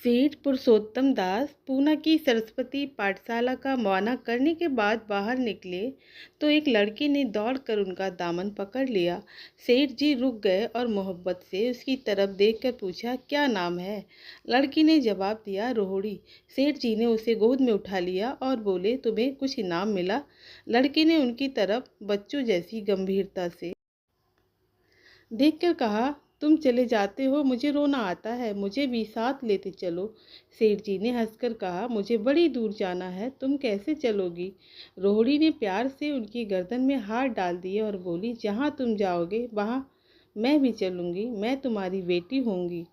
सेठ पुरुषोत्तम दास पूना की सरस्वती पाठशाला का मुआयना करने के बाद बाहर निकले तो एक लड़की ने दौड़कर उनका दामन पकड़ लिया। सेठ जी रुक गए और मोहब्बत से उसकी तरफ देखकर पूछा, क्या नाम है? लड़की ने जवाब दिया, रोहड़ी। सेठ जी ने उसे गोद में उठा लिया और बोले, तुम्हें कुछ इनाम मिला? लड़की ने उनकी तरफ बच्चों जैसी गंभीरता से देखकर कहा, तुम चले जाते हो, मुझे रोना आता है, मुझे भी साथ लेते चलो। सेठ जी ने हंसकर कहा, मुझे बड़ी दूर जाना है, तुम कैसे चलोगी? रोहड़ी ने प्यार से उनकी गर्दन में हाथ डाल दिए और बोली, जहाँ तुम जाओगे वहाँ मैं भी चलूँगी, मैं तुम्हारी बेटी होंगी।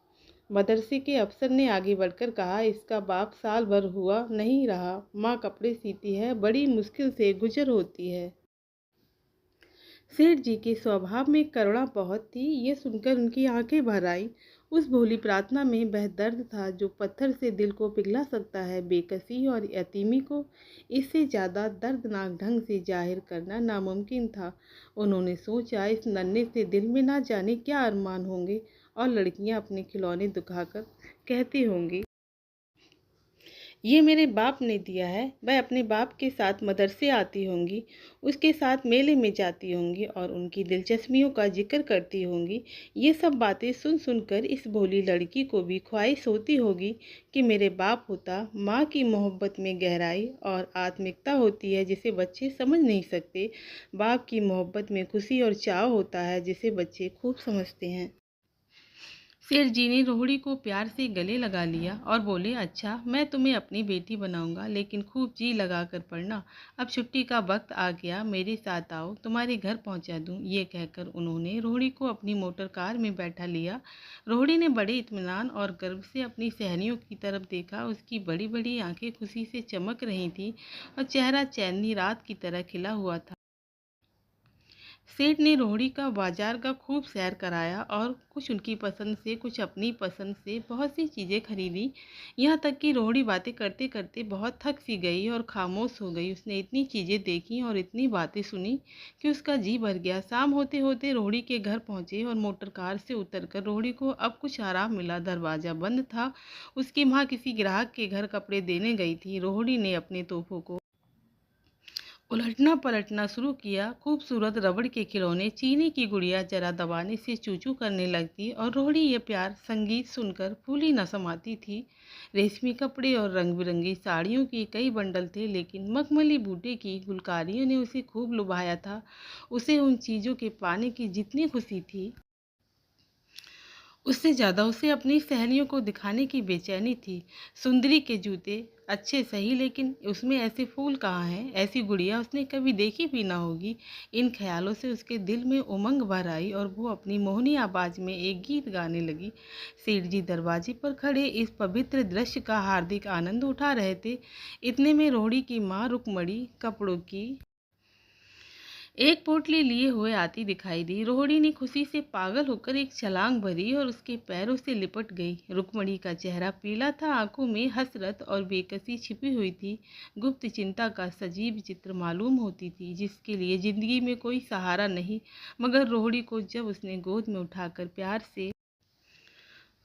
मदरसे के अफसर ने आगे बढ़कर कहा, इसका बाप साल भर हुआ नहीं रहा, माँ कपड़े सीती है, बड़ी मुश्किल से गुजर होती है। सेठ जी के स्वभाव में करुणा बहुत थी। ये सुनकर उनकी आंखें भर आईं। उस भोली प्रार्थना में वह दर्द था जो पत्थर से दिल को पिघला सकता है। बेकसी और यतीमी को इससे ज़्यादा दर्दनाक ढंग से जाहिर करना नामुमकिन था। उन्होंने सोचा, इस नन्हे से दिल में ना जाने क्या अरमान होंगे और लड़कियां अपने खिलौने दिखाकर कहती होंगी, ये मेरे बाप ने दिया है। वह अपने बाप के साथ मदरसे आती होंगी, उसके साथ मेले में जाती होंगी और उनकी दिलचस्पियों का जिक्र करती होंगी। ये सब बातें सुन सुनकर इस भोली लड़की को भी ख्वाहिश होती होगी कि मेरे बाप होता। माँ की मोहब्बत में गहराई और आत्मिकता होती है जिसे बच्चे समझ नहीं सकते। बाप की मोहब्बत में खुशी और चाव होता है जिसे बच्चे खूब समझते हैं। सेठ जी ने रोहड़ी को प्यार से गले लगा लिया और बोले, अच्छा मैं तुम्हें अपनी बेटी बनाऊंगा, लेकिन खूब जी लगा कर पढ़ना। अब छुट्टी का वक्त आ गया, मेरे साथ आओ, तुम्हारे घर पहुंचा दूं। ये कहकर उन्होंने रोहड़ी को अपनी मोटर कार में बैठा लिया। रोहड़ी ने बड़े इत्मीनान और गर्व से अपनी सहेलियों की तरफ देखा। उसकी बड़ी बड़ी आंखें खुशी से चमक रही थीं और चेहरा चांदनी रात की तरह खिला हुआ था। सेठ ने रोहड़ी का बाजार का खूब सैर कराया और कुछ उनकी पसंद से, कुछ अपनी पसंद से बहुत सी चीज़ें खरीदी। यहाँ तक कि रोहड़ी बातें करते करते बहुत थक सी गई और खामोश हो गई। उसने इतनी चीज़ें देखी और इतनी बातें सुनी कि उसका जी भर गया। शाम होते होते रोहड़ी के घर पहुँचे और मोटर कार से उतरकर रोहड़ी को अब कुछ आराम मिला। दरवाज़ा बंद था। उसकी माँ किसी ग्राहक के घर कपड़े देने गई थी। रोहड़ी ने अपने तोहफों को उलटना पलटना शुरू किया। खूबसूरत रबड़ के खिलौने, चीनी की गुड़िया जरा दबाने से चूचू करने लगती और रोहड़ी ये प्यार संगीत सुनकर फूली न समाती थी। रेशमी कपड़े और रंग बिरंगी साड़ियों के कई बंडल थे, लेकिन मखमली बूटे की गुलकारियों ने उसे खूब लुभाया था। उसे उन चीज़ों के पाने की जितनी खुशी थी, उससे ज़्यादा उसे अपनी सहेलियों को दिखाने की बेचैनी थी। सुंदरी के जूते अच्छे सही, लेकिन उसमें ऐसे फूल कहाँ हैं? ऐसी गुड़िया उसने कभी देखी भी ना होगी। इन ख्यालों से उसके दिल में उमंग भर आई और वो अपनी मोहनी आवाज़ में एक गीत गाने लगी। सेठ जी दरवाजे पर खड़े इस पवित्र दृश्य का हार्दिक आनंद उठा रहे थे। इतने में रोहड़ी की माँ रुकमणी कपड़ों की एक पोटली लिए हुए आती दिखाई दी। रोहड़ी ने खुशी से पागल होकर एक छलांग भरी और उसके पैरों से लिपट गई। रुक्मणी का चेहरा पीला था, आंखों में हसरत और बेकसी छिपी हुई थी। गुप्त चिंता का सजीव चित्र मालूम होती थी, जिसके लिए जिंदगी में कोई सहारा नहीं। मगर रोहड़ी को जब उसने गोद में उठाकर प्यार से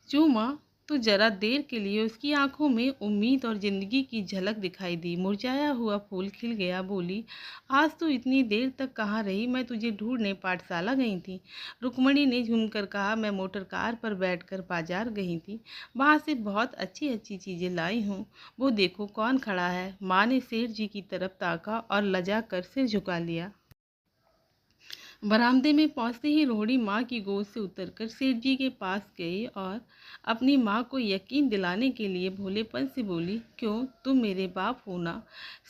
चूमा तो जरा देर के लिए उसकी आंखों में उम्मीद और जिंदगी की झलक दिखाई दी। मुरझाया हुआ फूल खिल गया। बोली, आज तो इतनी देर तक कहाँ रही? मैं तुझे ढूंढने पाठशाला गई थी। रुक्मणी ने झूमकर कहा, मैं मोटर कार पर बैठकर बाजार गई थी, वहाँ से बहुत अच्छी अच्छी चीज़ें लाई हूँ। वो देखो कौन खड़ा है। माँ ने सेठ जी की तरफ ताका और लजा कर सिर झुका लिया। बरामदे में पहुंचते ही रोहड़ी माँ की गोद से उतरकर सेठ जी के पास गई और अपनी माँ को यकीन दिलाने के लिए भोलेपन से बोली, क्यों, तुम मेरे बाप हो ना?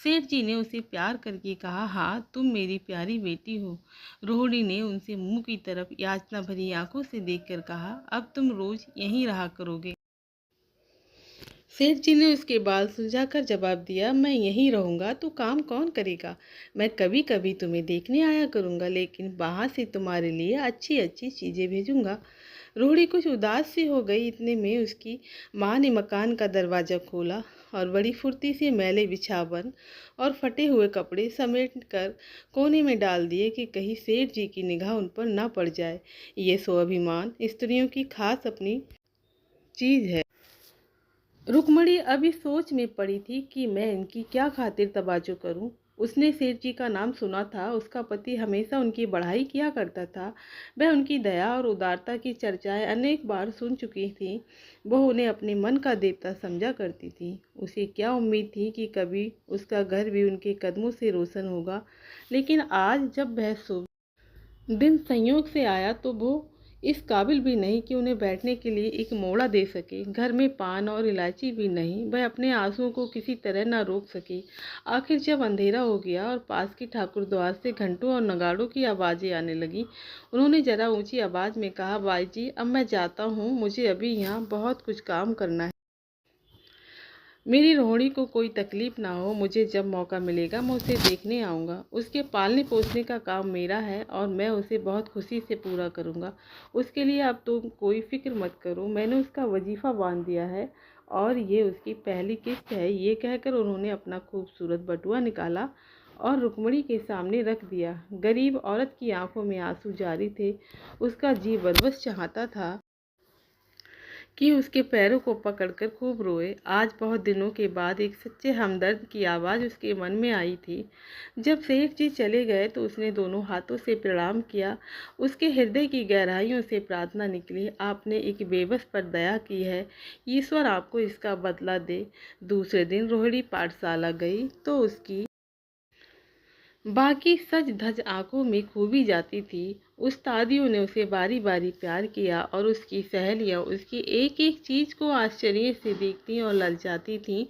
सेठ जी ने उसे प्यार करके कहा, हाँ, तुम मेरी प्यारी बेटी हो। रोहड़ी ने उनसे मुंह की तरफ याचना भरी आंखों से देखकर कहा, अब तुम रोज यहीं रहा करोगे? सेठ जी ने उसके बाल सुलझाकर जवाब दिया, मैं यहीं रहूँगा तो काम कौन करेगा? मैं कभी कभी तुम्हें देखने आया करूँगा, लेकिन वहाँ से तुम्हारे लिए अच्छी अच्छी चीज़ें भेजूँगा। रोहड़ी कुछ उदास सी हो गई। इतने में उसकी माँ ने मकान का दरवाज़ा खोला और बड़ी फुर्ती से मैले बिछावन और फटे हुए कपड़े समेट कर कोने में डाल दिए कि कहीं सेठ जी की निगाह उन पर न पड़ जाए। ये स्वाभिमान स्त्रियों की खास अपनी चीज़ है। रुक्मणी अभी सोच में पड़ी थी कि मैं इनकी क्या खातिर तवज्जो करूं। उसने सेठ जी का नाम सुना था, उसका पति हमेशा उनकी बढ़ाई किया करता था। वह उनकी दया और उदारता की चर्चाएं अनेक बार सुन चुकी थी। वह उन्हें अपने मन का देवता समझा करती थी। उसे क्या उम्मीद थी कि कभी उसका घर भी उनके कदमों से रोशन होगा। लेकिन आज जब वह दिन संयोग से आया तो वो इस काबिल भी नहीं कि उन्हें बैठने के लिए एक मोड़ा दे सके। घर में पान और इलायची भी नहीं। वह अपने आंसुओं को किसी तरह न रोक सकी। आखिर जब अंधेरा हो गया और पास की ठाकुर द्वार से घंटों और नगाड़ों की आवाज़ें आने लगी, उन्होंने जरा ऊंची आवाज़ में कहा, बाई जी, अब मैं जाता हूँ, मुझे अभी यहाँ बहुत कुछ काम करना है। मेरी रोहिणी को कोई तकलीफ ना हो। मुझे जब मौका मिलेगा मैं उसे देखने आऊँगा। उसके पालने पोसने का काम मेरा है और मैं उसे बहुत खुशी से पूरा करूँगा। उसके लिए अब तुम कोई फिक्र मत करो, मैंने उसका वजीफ़ा बांध दिया है और ये उसकी पहली किस्त है। ये कहकर उन्होंने अपना खूबसूरत बटुआ निकाला और रुक्मणी के सामने रख दिया। गरीब औरत की आंखों में आंसू जारी थे। उसका जी बरबस चाहता था कि उसके पैरों को पकड़कर खूब रोए। आज बहुत दिनों के बाद एक सच्चे हमदर्द की आवाज़ उसके मन में आई थी। जब सेठ जी चले गए तो उसने दोनों हाथों से प्रणाम किया। उसके हृदय की गहराइयों से प्रार्थना निकली, आपने एक बेबस पर दया की है, ईश्वर आपको इसका बदला दे। दूसरे दिन रोहिणी पाठशाला गई तो उसकी बाकी सज धज आंखों में खूबी जाती थी। उस्तादियों ने उसे बारी बारी प्यार किया और उसकी सहेलियां उसकी एक एक चीज को आश्चर्य से देखती और ललचाती थीं।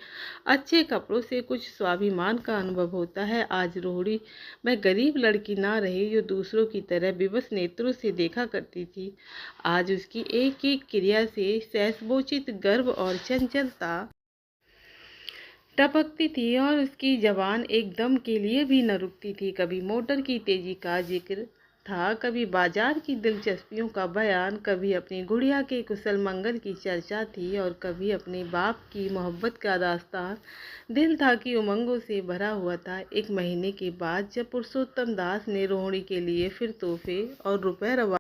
अच्छे कपड़ों से कुछ स्वाभिमान का अनुभव होता है। आज रोहिणी मैं गरीब लड़की ना रही जो दूसरों की तरह विवश नेत्रों से देखा करती थी। आज उसकी एक एक क्रिया से सहसबोचित गर्व और चंचलता टपकती थी और उसकी जबान एक दम के लिए भी न रुकती थी। कभी मोटर की तेजी का जिक्र था, कभी बाजार की दिलचस्पियों का बयान, कभी अपनी गुड़िया के कुशल मंगल की चर्चा थी और कभी अपने बाप की मोहब्बत का दास्तान। दिल था कि उमंगों से भरा हुआ था। एक महीने के बाद जब पुरुषोत्तम दास ने रोहिणी के लिए फिर तोहफे और रुपए रवा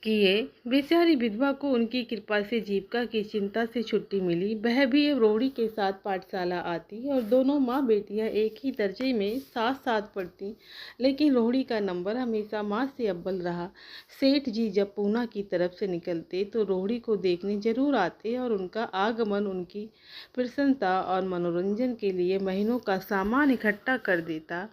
किए, बेचारी विधवा को उनकी कृपा से जीविका की चिंता से छुट्टी मिली। वह भी रोहिणी के साथ पाठशाला आती और दोनों माँ बेटियां एक ही दर्जे में साथ साथ पढ़ती। लेकिन रोहिणी का नंबर हमेशा माँ से अव्वल रहा। सेठ जी जब पूना की तरफ से निकलते तो रोहिणी को देखने जरूर आते और उनका आगमन उनकी प्रसन्नता और मनोरंजन के लिए महीनों का सामान इकट्ठा कर देता।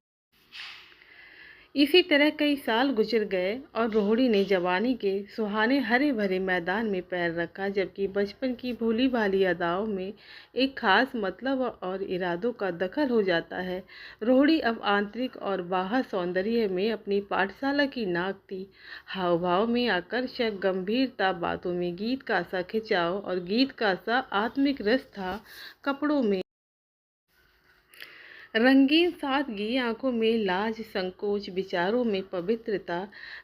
इसी तरह कई साल गुजर गए और रोहिणी ने जवानी के सुहाने हरे भरे मैदान में पैर रखा, जबकि बचपन की भोली भाली अदाओं में एक खास मतलब और इरादों का दखल हो जाता है। रोहिणी अब आंतरिक और बाह्य सौंदर्य में अपनी पाठशाला की नाक थी। हाव भाव में आकर्षक गंभीरता, बातों में गीत का सा खिंचाव और गीत का सा आत्मिक रस था। कपड़ों में रंगीन सादगी, आंखों में लाज संकोच, विचारों में पवित्रता।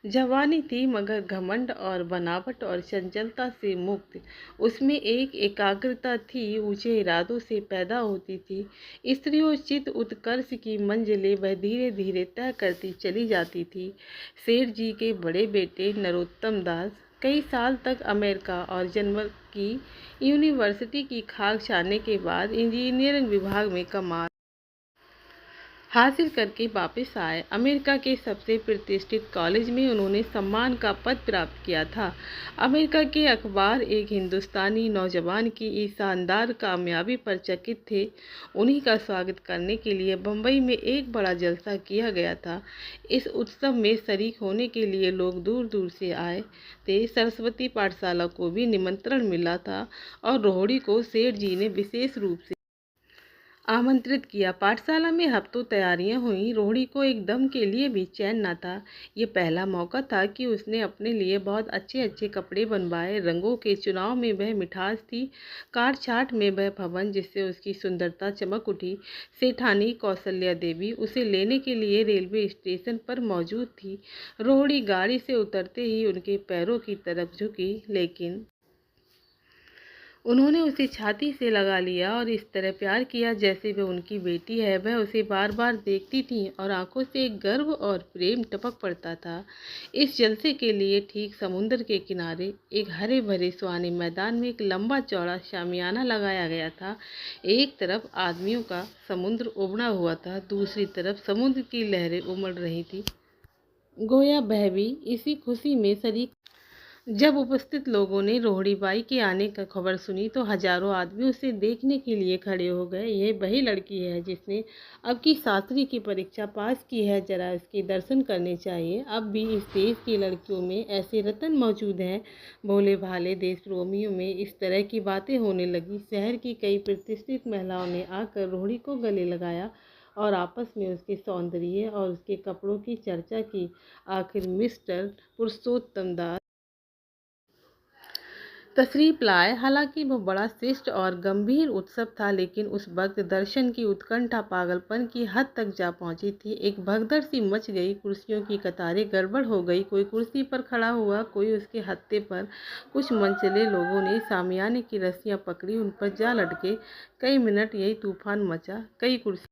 जवानी थी मगर घमंड और बनावट और चंचलता से मुक्त। उसमें एक एकाग्रता थी, ऊंचे इरादों से पैदा होती थी। स्त्रियोचित उत्कर्ष की मंजिलें वह धीरे धीरे तय करती चली जाती थी। सेठ जी के बड़े बेटे नरोत्तम दास कई साल तक अमेरिका और जनवरी की यूनिवर्सिटी की खाक छानने के बाद इंजीनियरिंग विभाग में कमाल हासिल करके वापस आए। अमेरिका के सबसे प्रतिष्ठित कॉलेज में उन्होंने सम्मान का पद प्राप्त किया था। अमेरिका के अखबार एक हिंदुस्तानी नौजवान की इस शानदार कामयाबी पर चकित थे। उन्हीं का स्वागत करने के लिए बम्बई में एक बड़ा जलसा किया गया था। इस उत्सव में शरीक होने के लिए लोग दूर दूर से आए थे। सरस्वती पाठशाला को भी निमंत्रण मिला था और रोहिणी को सेठ जी ने विशेष रूप से आमंत्रित किया। पाठशाला में हफ्तों तैयारियां हुई। रोहिणी को एक दम के लिए भी चैन न था। ये पहला मौका था कि उसने अपने लिए बहुत अच्छे अच्छे कपड़े बनवाए। रंगों के चुनाव में वह मिठास थी, काट छाट में वह भवन जिससे उसकी सुंदरता चमक उठी। सेठानी कौशल्या देवी उसे लेने के लिए रेलवे स्टेशन पर मौजूद थी। रोहिणी गाड़ी से उतरते ही उनके पैरों की तरफ झुकी, लेकिन उन्होंने उसे छाती से लगा लिया और इस तरह प्यार किया जैसे वह उनकी बेटी है। वह उसे बार बार देखती थी और आंखों से गर्व और प्रेम टपक पड़ता था। इस जलसे के लिए ठीक समुद्र के किनारे एक हरे भरे सुहाने मैदान में एक लंबा चौड़ा शामियाना लगाया गया था। एक तरफ आदमियों का समुद्र उबड़ा हुआ था, दूसरी तरफ समुद्र की लहरें उमड़ रही थी। गोया वह भी इसी खुशी में शरीक। जब उपस्थित लोगों ने रोहड़ी बाई के आने का खबर सुनी तो हजारों आदमी उसे देखने के लिए खड़े हो गए। यह वही लड़की है जिसने अब की शास्त्री की परीक्षा पास की है, जरा इसके दर्शन करने चाहिए। अब भी इस देश की लड़कियों में ऐसे रतन मौजूद हैं। भोले भाले देश प्रेमियों में इस तरह की बातें होने लगी। शहर की कई प्रतिष्ठित महिलाओं ने आकर रोहड़ी को गले लगाया और आपस में उसके सौंदर्य और उसके कपड़ों की चर्चा की। आखिर मिस्टर पुरुषोत्तम दास तशरीफ लाए। हालांकि वह बड़ा श्रेष्ठ और गंभीर उत्सव था, लेकिन उस वक्त दर्शन की उत्कंठा पागलपन की हद तक जा पहुंची थी। एक भगदड़ सी मच गई, कुर्सियों की कतारें गड़बड़ हो गई, कोई कुर्सी पर खड़ा हुआ, कोई उसके हत्थे पर। कुछ मनचले लोगों ने सामियाने की रस्सियां पकड़ी, उन पर जा लटके। कई मिनट यही तूफान मचा। कई कुर्सी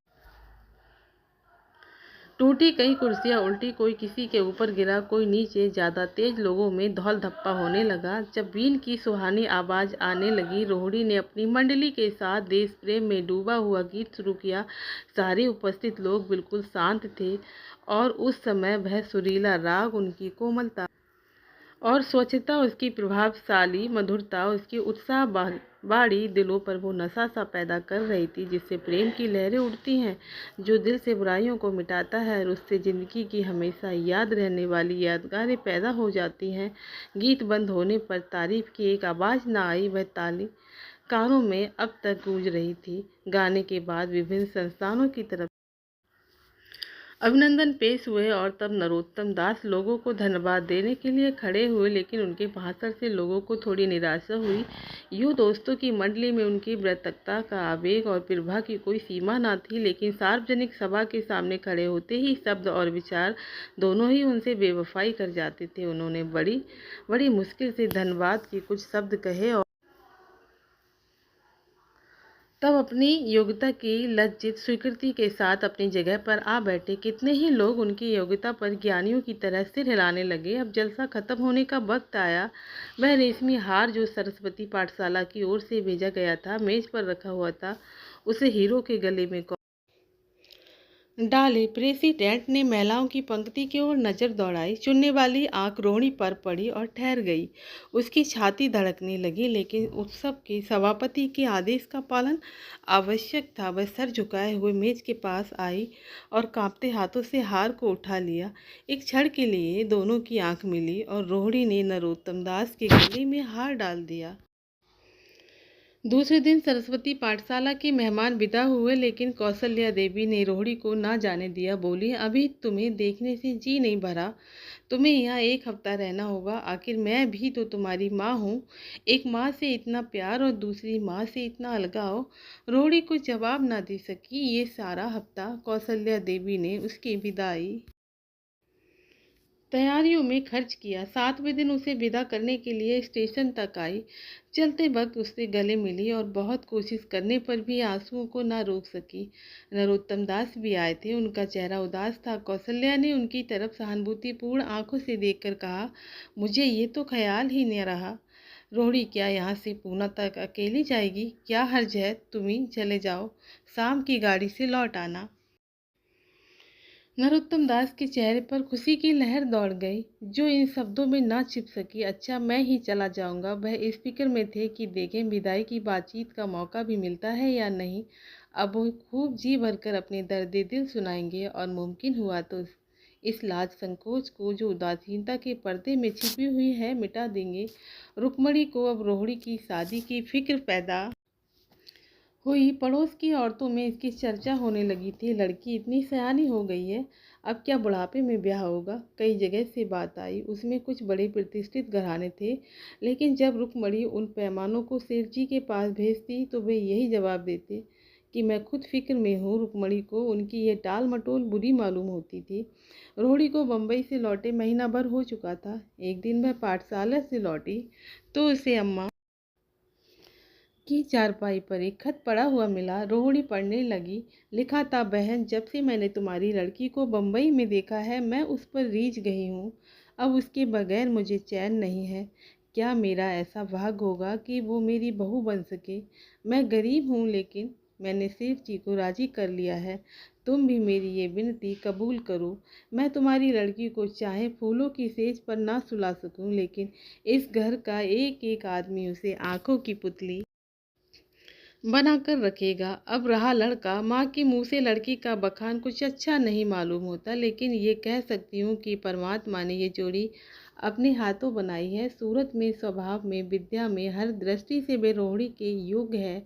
टूटी, कई कुर्सियां उल्टी, कोई किसी के ऊपर गिरा, कोई नीचे। ज्यादा तेज लोगों में धौल धप्पा होने लगा। जब बीन की सुहानी आवाज आने लगी, रोहड़ी ने अपनी मंडली के साथ देश प्रेम में डूबा हुआ गीत शुरू किया। सारे उपस्थित लोग बिल्कुल शांत थे और उस समय वह सुरीला राग, उनकी कोमलता और स्वच्छता, उसकी प्रभावशाली मधुरता, उसकी उत्साह बाड़ी दिलों पर वो नशा सा पैदा कर रही थी जिससे प्रेम की लहरें उठती हैं, जो दिल से बुराइयों को मिटाता है और उससे जिंदगी की हमेशा याद रहने वाली यादगारें पैदा हो जाती हैं। गीत बंद होने पर तारीफ की एक आवाज़ ना आई, वह ताली कानों में अब तक गूंज रही थी। गाने के बाद विभिन्न संस्थानों की तरफ अभिनंदन पेश हुए और तब नरोत्तम दास लोगों को धन्यवाद देने के लिए खड़े हुए, लेकिन उनके भाषण से लोगों को थोड़ी निराशा हुई। यूँ दोस्तों की मंडली में उनकी व्रतकता का आवेग और प्रतिभा की कोई सीमा न थी, लेकिन सार्वजनिक सभा के सामने खड़े होते ही शब्द और विचार दोनों ही उनसे बेवफाई कर जाते थे। उन्होंने बड़ी बड़ी मुश्किल से धन्यवाद के कुछ शब्द कहे और तब अपनी योग्यता की लज्जित स्वीकृति के साथ अपनी जगह पर आ बैठे। कितने ही लोग उनकी योग्यता पर ज्ञानियों की तरह सिर हिलाने लगे। अब जलसा खत्म होने का वक्त आया। वह रेशमी हार जो सरस्वती पाठशाला की ओर से भेजा गया था, मेज पर रखा हुआ था। उसे हीरो के गले में डाले। प्रेसिडेंट ने महिलाओं की पंक्ति की ओर नजर दौड़ाई। चुनने वाली आंख रोहिणी पर पड़ी और ठहर गई। उसकी छाती धड़कने लगी, लेकिन उत्सव के सभापति के आदेश का पालन आवश्यक था। वह सर झुकाए हुए मेज के पास आई और कांपते हाथों से हार को उठा लिया। एक क्षण के लिए दोनों की आंख मिली और रोहिणी ने नरोत्तम दास के गले में हार डाल दिया। दूसरे दिन सरस्वती पाठशाला के मेहमान विदा हुए, लेकिन कौशल्या देवी ने रोहिणी को ना जाने दिया। बोली, अभी तुम्हें देखने से जी नहीं भरा, तुम्हें यहाँ एक हफ्ता रहना होगा। आखिर मैं भी तो तुम्हारी माँ हूँ। एक माँ से इतना प्यार और दूसरी माँ से इतना अलगाव। रोहिणी कुछ जवाब ना दे सकी। ये सारा हफ्ता कौशल्या देवी ने उसकी विदाई तैयारियों में खर्च किया। 7वें दिन उसे विदा करने के लिए स्टेशन तक आई। चलते वक्त उससे गले मिली और बहुत कोशिश करने पर भी आंसुओं को ना रोक सकी। नरोत्तम दास भी आए थे। उनका चेहरा उदास था। कौशल्या ने उनकी तरफ सहानुभूतिपूर्ण आंखों से देखकर कहा, मुझे ये तो ख्याल ही नहीं रहा। रोहिणी क्या यहाँ से पूना तक अकेली जाएगी? क्या हर्ज है, तुम ही चले जाओ, शाम की गाड़ी से लौट आना। नरोत्तम दास के चेहरे पर खुशी की लहर दौड़ गई, जो इन शब्दों में ना छिप सकी। अच्छा, मैं ही चला जाऊंगा। वह इस फिक्र में थे कि देखें विदाई की बातचीत का मौका भी मिलता है या नहीं। अब वो खूब जी भरकर अपने दर्द दिल सुनाएंगे और मुमकिन हुआ तो इस लाज संकोच को जो उदासीनता के पर्दे में छिपी हुई है मिटा देंगे। रुक्मणी को अब रोहिणी की शादी की फिक्र पैदा हुई। पड़ोस की औरतों में इसकी चर्चा होने लगी थी। लड़की इतनी सयानी हो गई है, अब क्या बुढ़ापे में ब्याह होगा? कई जगह से बात आई। उसमें कुछ बड़े प्रतिष्ठित घराने थे, लेकिन जब रुक्मणी उन पैमानों को सेठ जी के पास भेजती तो वे यही जवाब देते कि मैं खुद फिक्र में हूँ। रुक्मणी को उनकी ये टाल मटोल बुरी मालूम होती थी। रोहिणी को बम्बई से लौटे महीना भर हो चुका था। एक दिन वह पाठशाला से लौटी तो उसे अम्मा की चारपाई पर एक खत पड़ा हुआ मिला। रोहिणी पढ़ने लगी। लिखा था, बहन, जब से मैंने तुम्हारी लड़की को बम्बई में देखा है मैं उस पर रीझ गई हूँ। अब उसके बगैर मुझे चैन नहीं है। क्या मेरा ऐसा भाग होगा कि वो मेरी बहू बन सके? मैं गरीब हूँ, लेकिन मैंने सेठ जी को राजी कर लिया है। तुम भी मेरी ये विनती कबूल करो। मैं तुम्हारी लड़की को चाहे फूलों की सेज पर ना सुला सकूं, लेकिन इस घर का एक एक आदमी उसे आंखों की पुतली बनाकर रखेगा। अब रहा लड़का, माँ के मुंह से लड़की का बखान कुछ अच्छा नहीं मालूम होता, लेकिन ये कह सकती हूँ कि परमात्मा ने ये जोड़ी अपने हाथों बनाई है। सूरत में, स्वभाव में, विद्या में, हर दृष्टि से वे रोहिणी के योग्य है।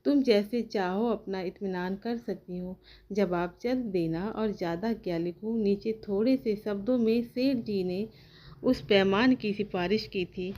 तुम जैसे चाहो अपना इत्मीनान कर सकती हो। जवाब जल्द देना। और ज़्यादा क्या लिखूं? नीचे थोड़े से शब्दों में सेठ जी ने उस पैमान की सिफारिश की थी।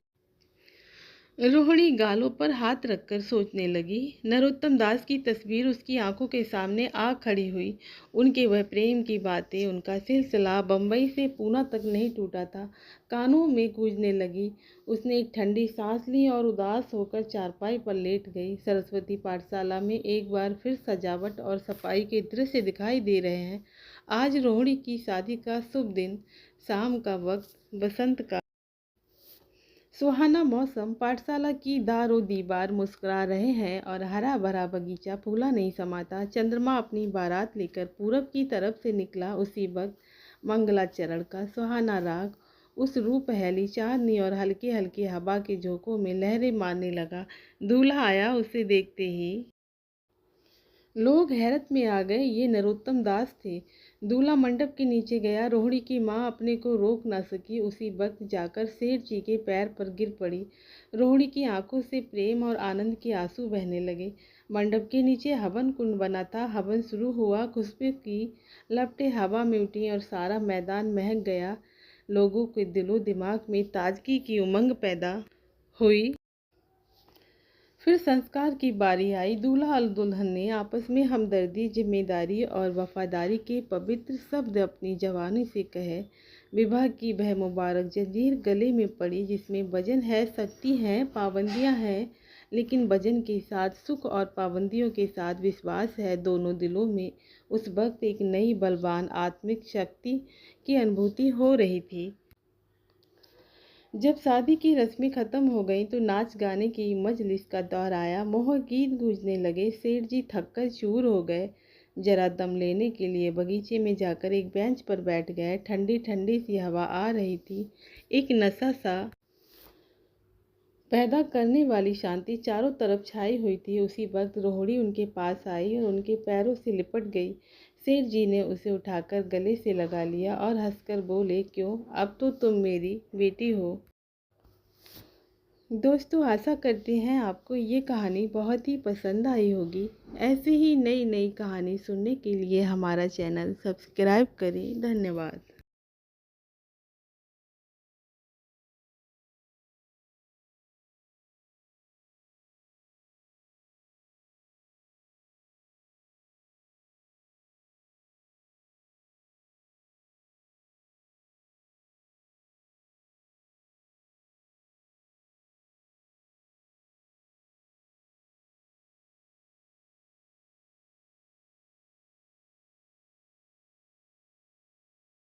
रोहिणी गालों पर हाथ रखकर सोचने लगी। नरोत्तम दास की तस्वीर उसकी आंखों के सामने आ खड़ी हुई। उनके वह प्रेम की बातें, उनका सिलसिला बम्बई से पूना तक नहीं टूटा था, कानों में गूंजने लगी। उसने एक ठंडी सांस ली और उदास होकर चारपाई पर लेट गई। सरस्वती पाठशाला में एक बार फिर सजावट और सफाई के दृश्य दिखाई दे रहे हैं। आज रोहिणी की शादी का शुभ दिन, शाम का वक्त, बसंत का सुहाना मौसम। पाठशाला की दारो दीवार मुस्कुरा रहे हैं और हरा भरा बगीचा फूला नहीं समाता। चंद्रमा अपनी बारात लेकर पूरब की तरफ से निकला। उसी वक्त मंगलाचरण का सुहाना राग उस रूप पहली चांदनी और हल्के हल्के हवा के झोंकों में लहरें मारने लगा। दूल्हा आया। उसे देखते ही लोग हैरत में आ गए। ये नरोत्तम दास थे। दूल्हा मंडप के नीचे गया। रोहिणी की माँ अपने को रोक ना सकी। उसी वक्त जाकर सेठ जी के पैर पर गिर पड़ी। रोहिणी की आंखों से प्रेम और आनंद के आंसू बहने लगे। मंडप के नीचे हवन कुंड बना था। हवन शुरू हुआ। खुशबू की लपटें हवा में उठी और सारा मैदान महक गया। लोगों के दिलो दिमाग में ताजगी की उमंग पैदा हुई। फिर संस्कार की बारी आई। दूल्हा और दुल्हन ने आपस में हमदर्दी, जिम्मेदारी और वफादारी के पवित्र शब्द अपनी जवानी से कहे। विवाह की वह मुबारक जंजीर गले में पड़ी, जिसमें वजन है, शक्ति है, पाबंदियां हैं, लेकिन वजन के साथ सुख और पाबंदियों के साथ विश्वास है। दोनों दिलों में उस वक्त एक नई बलवान आत्मिक शक्ति की अनुभूति हो रही थी। जब शादी की रस्में खत्म हो गईं तो नाच गाने की मजलिस का दौर आया। मोह गीत गूंजने लगे। सेठ जी थककर चूर हो गए। जरा दम लेने के लिए बगीचे में जाकर एक बेंच पर बैठ गए। ठंडी ठंडी सी हवा आ रही थी। एक नशा सा पैदा करने वाली शांति चारों तरफ छाई हुई थी। उसी वक्त रोहिणी उनके पास आई और उनके पैरों से लिपट गई। सेठ जी ने उसे उठाकर गले से लगा लिया और हंसकर बोले, क्यों, अब तो तुम मेरी बेटी हो। दोस्तों, आशा करते हैं आपको ये कहानी बहुत ही पसंद आई होगी। ऐसे ही नई नई कहानी सुनने के लिए हमारा चैनल सब्सक्राइब करें। धन्यवाद।